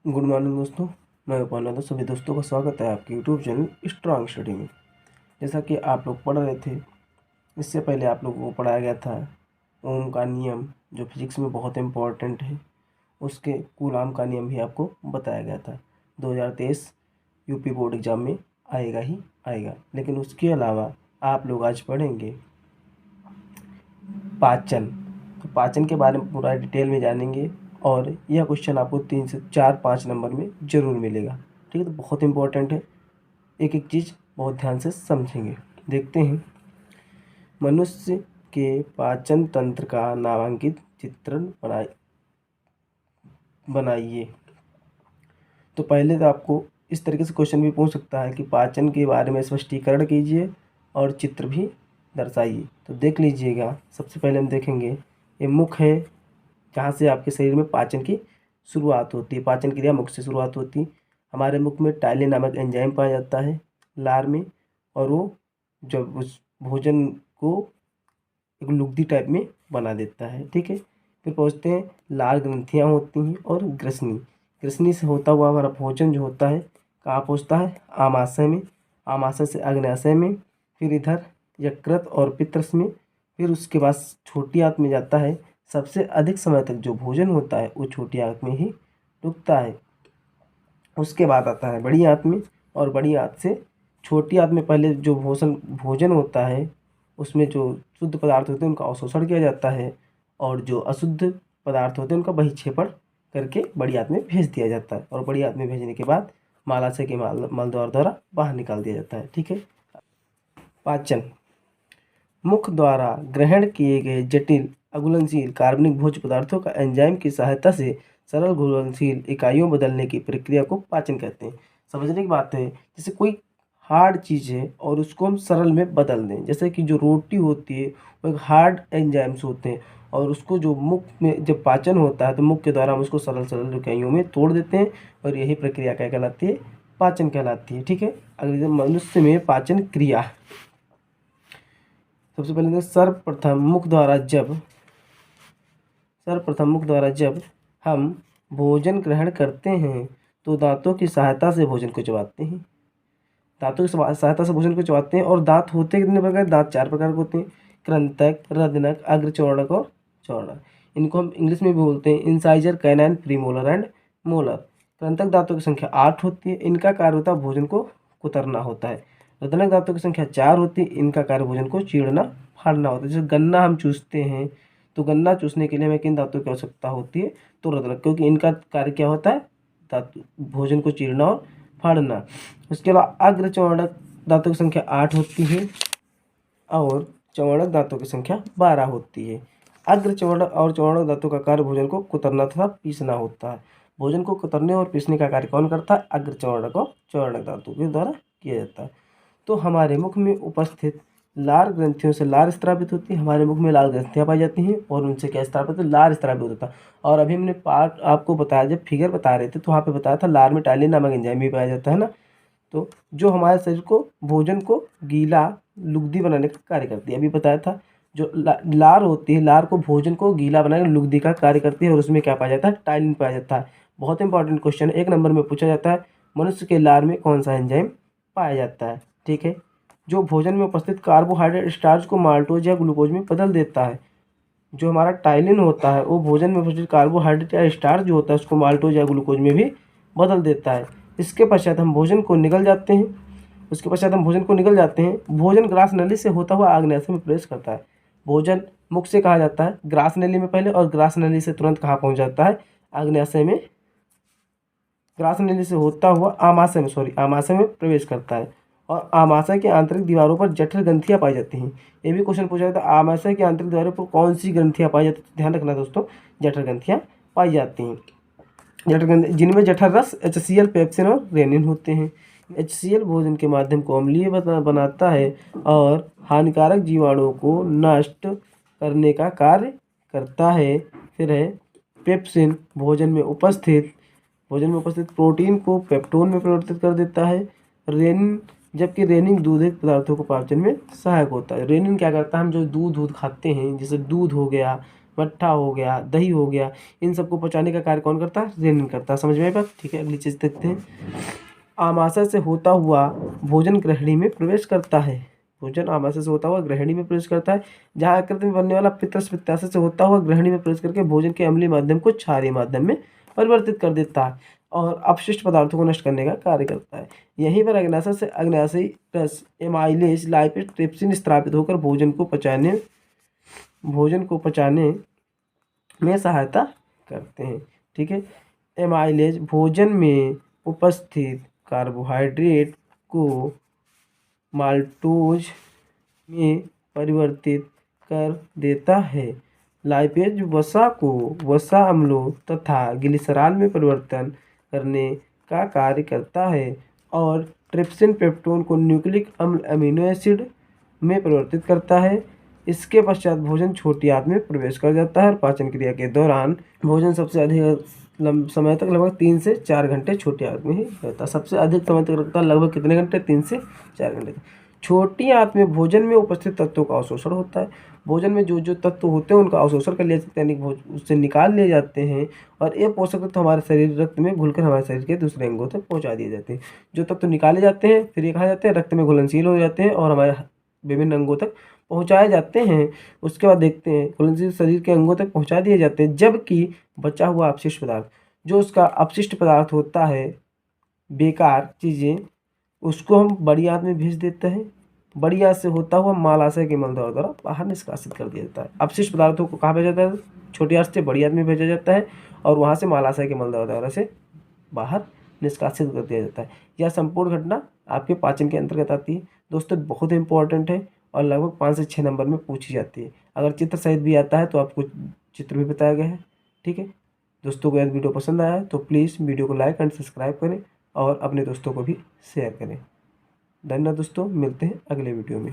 Good morning दोस्तों। मैं उपानंद सभी दोस्तों का स्वागत है आपके यूट्यूब चैनल स्ट्रांग स्टडी में। जैसा कि आप लोग पढ़ रहे थे, इससे पहले आप लोगों को पढ़ाया गया था ओम का नियम, जो फिजिक्स में बहुत इम्पोर्टेंट है। उसके कूलाम का नियम भी आपको बताया गया था। 2023 यूपी बोर्ड एग्ज़ाम में आएगा ही आएगा। लेकिन उसके अलावा आप लोग आज पढ़ेंगे पाचन। तो पाचन के बारे में पूरा डिटेल में जानेंगे और यह क्वेश्चन आपको 3 से 4-5 नंबर में ज़रूर मिलेगा। ठीक है, तो बहुत इंपॉर्टेंट है। एक एक चीज़ बहुत ध्यान से समझेंगे। देखते हैं, मनुष्य के पाचन तंत्र का नामांकित चित्रण बनाइए। तो पहले तो आपको इस तरीके से क्वेश्चन भी पूछ सकता है कि पाचन के बारे में स्पष्टीकरण कीजिए और चित्र भी दर्शाइए। तो देख लीजिएगा, सबसे पहले हम देखेंगे ये मुख है, जहाँ से आपके शरीर में पाचन की शुरुआत होती है। पाचन क्रिया मुख से शुरुआत होती है। हमारे मुख में टाइलिन नामक एंजाइम पाया जाता है लार में, और वो जब उस भोजन को एक लुगदी टाइप में बना देता है। ठीक है, फिर पहुँचते हैं, लार ग्रंथियाँ होती हैं और ग्रसनी। ग्रसनी से होता हुआ हमारा भोजन जो होता है कहाँ पहुँचता है? आमाशय में। आमाशय से अग्न्याशय में, फिर इधर यकृत और पित्त में, फिर उसके बाद छोटी आंत में जाता है। सबसे अधिक समय तक जो भोजन होता है वो छोटी आंत में ही रुकता है। उसके बाद आता है बड़ी आंत में, और बड़ी आंत से छोटी आंत में पहले जो भोजन होता है उसमें जो शुद्ध पदार्थ होते हैं उनका अवशोषण किया जाता है, और जो अशुद्ध पदार्थ होते हैं उनका बहिक्षेपण करके बड़ी आंत में भेज दिया जाता है। और बड़ी आंत में भेजने के बाद मालाशय के मलद्वार द्वारा बाहर निकाल दिया जाता है। ठीक है, पाचन। मुख द्वारा ग्रहण किए गए जटिल अघुलनशील कार्बनिक भोज्य पदार्थों का एंजाइम की सहायता से सरल घुलनशील इकाइयों बदलने की प्रक्रिया को पाचन कहते हैं। समझने की बात है, जैसे कोई हार्ड चीज़ है और उसको हम सरल में बदल दें। जैसे कि जो रोटी होती है वो एक हार्ड एंजाइम्स होते हैं, और उसको जो मुख में जब पाचन होता है तो मुख के द्वारा हम उसको सरल सरल इकाइयों में तोड़ देते हैं, और यही प्रक्रिया क्या कहलाती है? पाचन कहलाती है। ठीक है, अगले मनुष्य में पाचन क्रिया। सबसे पहले तो सर्वप्रथम मुख द्वारा जब हम भोजन ग्रहण करते हैं तो दांतों की सहायता से भोजन को चबाते हैं। दांतों की सहायता से भोजन को चबाते हैं। और दांत होते कितने प्रकार? दांत 4 प्रकार के होते हैं: कृंतक, रदनक, अग्रचौड़क और चौड़क। इनको हम इंग्लिश में भी बोलते हैं incisor, canine, premolar and molar. कृंतक दांतों की संख्या 8 होती है। इनका कार्य होता है भोजन को कुतरना होता है। रदनक दांतों की संख्या 4 होती है। इनका कार्य भोजन को चीरना फाड़ना होता है। जैसे गन्ना हम चूसते हैं तो गन्ना चूसने के लिए हमें किन दांतों की आवश्यकता होती है? तो रदनक, क्योंकि इनका कार्य क्या होता है? भोजन को चीरना और फाड़ना। उसके अलावा अग्रचौड़क दांतों की संख्या 8 होती है और चौड़क दांतों की संख्या 12 होती है। अग्रचौड़क और चौड़क दांतों का कार्य भोजन को कुतरना तथा पीसना होता है। भोजन को कुतरने और पीसने का कार्य कौन करता है? अग्रचौड़क और चौड़क दांतों के द्वारा किया जाता है। तो हमारे मुख में उपस्थित लार ग्रंथियों से लार स्रावित होती है। हमारे मुख में लार ग्रंथियाँ पाई जाती हैं और उनसे क्या स्रावित होता है? लार स्रावित होता है। और अभी हमने पार्ट आपको बताया, जब फिगर बता रहे थे तो वहाँ पे बताया था लार में टाइलिन नामक एंजाइम भी पाया जाता है ना। तो जो हमारे शरीर को भोजन को गीला लुगदी बनाने का कार्य करती है, अभी बताया था। जो लार होती है, लार को भोजन को गीला बनाने लुगदी का कार्य करती है, और उसमें क्या पाया जाता है? टाइलिन पाया जाता है। बहुत इंपॉर्टेंट क्वेश्चन है, 1 नंबर में पूछा जाता है, मनुष्य के लार में कौन सा एंजाइम पाया जाता है? ठीक है, जो भोजन में उपस्थित कार्बोहाइड्रेट स्टार्च को माल्टोज या ग्लूकोज में बदल देता है। जो हमारा टाइलिन होता है वो भोजन में उपस्थित कार्बोहाइड्रेट या स्टार्च जो होता है उसको माल्टोज या ग्लूकोज में भी बदल देता है। इसके पश्चात हम भोजन को निगल जाते हैं। भोजन ग्रास नली से होता हुआ आग्नेयाशय में प्रवेश करता है। भोजन मुख से कहा जाता है ग्रास नली में पहले, और ग्रास नली से तुरंत कहाँ पहुँच जाता है? आग्नेयाशय में। ग्रास नली से होता हुआ आमाशय में प्रवेश करता है। और आमाशय की आंतरिक दीवारों पर जठर ग्रंथियाँ पाई जाती हैं। ये भी क्वेश्चन पूछा जाता है, आमाशय की आंतरिक दीवारों पर कौन सी ग्रंथियाँ पाई जाती हैं? ध्यान रखना दोस्तों, जठर ग्रंथियाँ पाई जाती हैं। जठर ग्रंथि जिनमें जठर रस, HCl, पेप्सिन और रेनिन होते हैं। HCl भोजन के माध्यम को अम्लीय बनाता है और हानिकारक जीवाणुओं को नष्ट करने का कार्य करता है। फिर है पेप्सिन, भोजन में उपस्थित प्रोटीन को पेप्टोन में परिवर्तित कर देता है। रेनिन, जबकि रेनिन दूधित पदार्थों को पाचन में सहायक होता है। रेनिन क्या करता है? हम जो दूध खाते हैं, जैसे दूध हो गया मट्ठा हो गया, दही हो गया, इन सबको पचाने का कार्य कौन करता है? रेनिन करता है। समझ में आई बात? ठीक है, अगली चीज़ देखते हैं। आमाशय से होता हुआ भोजन ग्रहणी में प्रवेश करता है। भोजन आमाशय से होता हुआ ग्रहणी में प्रवेश करता है। जहाँ आकृति में बनने वाला पित्तरस पित्ताशय से होता हुआ ग्रहणी में प्रवेश करके भोजन के अम्लीय माध्यम को क्षारीय माध्यम में परिवर्तित कर देता है और अपशिष्ट पदार्थों को नष्ट करने का कार्य करता है। यहीं पर अग्न्याशय से अग्न्याशयी रस, एमाइलेज, लाइपेज, ट्रिप्सिन स्थापित होकर भोजन को पचाने में सहायता करते हैं। ठीक है, एमाइलेज भोजन में उपस्थित कार्बोहाइड्रेट को माल्टोज में परिवर्तित कर देता है। लाइपेज वसा को वसा अम्लों तथा ग्लिसरॉल में परिवर्तन करने का कार्य करता है और ट्रिप्सिन पेप्टोन को न्यूक्लिक अम्ल अमीनो एसिड में परिवर्तित करता है। इसके पश्चात भोजन छोटी आंत में प्रवेश कर जाता है और पाचन क्रिया के दौरान भोजन सबसे अधिक समय तक लगभग 3 से 4 घंटे छोटी आंत में ही रहता है। सबसे अधिक समय तक रखता है लगभग कितने घंटे? 3 से 4 घंटे तक। छोटी आंत में भोजन में उपस्थित तत्वों का अवशोषण होता है। भोजन में जो जो तत्व होते हैं उनका अवशोषण कर लिया जाता है, यानी उससे निकाल लिए जाते हैं और ये पोषक तत्व हमारे शरीर रक्त में घुलकर हमारे शरीर के दूसरे अंगों तक पहुँचा दिए जाते हैं। जो तत्व निकाले जाते हैं फिर ये कहा जाते हैं रक्त में घुलनशील हो जाते हैं और हमारे विभिन्न अंगों तक पहुँचाए जाते हैं। उसके बाद देखते हैं घुलनशील शरीर के अंगों तक पहुँचा दिए जाते हैं, जबकि बचा हुआ अपशिष्ट पदार्थ, जो उसका अपशिष्ट पदार्थ होता है, बेकार चीज़ें, उसको हम बड़ी आंत में भेज देते हैं। बड़ी आंत से होता हुआ मालाशय के मलद्वार द्वारा बाहर निष्कासित कर दिया जाता है। अपशिष्ट पदार्थों को कहाँ भेजा जाता है? छोटी आंत से बड़ी आंत में भेजा जाता है और वहाँ से मालाशय के मलद्वार द्वारा से बाहर निष्कासित कर दिया जाता है। यह संपूर्ण घटना आपके पाचन के अंतर्गत आती है। दोस्तों बहुत इंपॉर्टेंट है और लगभग 5 से 6 नंबर में पूछी जाती है। अगर चित्र सहित भी आता है तो आपको चित्र भी बताया गया है। ठीक है दोस्तों, को यदि वीडियो पसंद आया है तो प्लीज़ वीडियो को लाइक एंड सब्सक्राइब करें और अपने दोस्तों को भी शेयर करें। धन्यवाद दोस्तों, मिलते हैं अगले वीडियो में।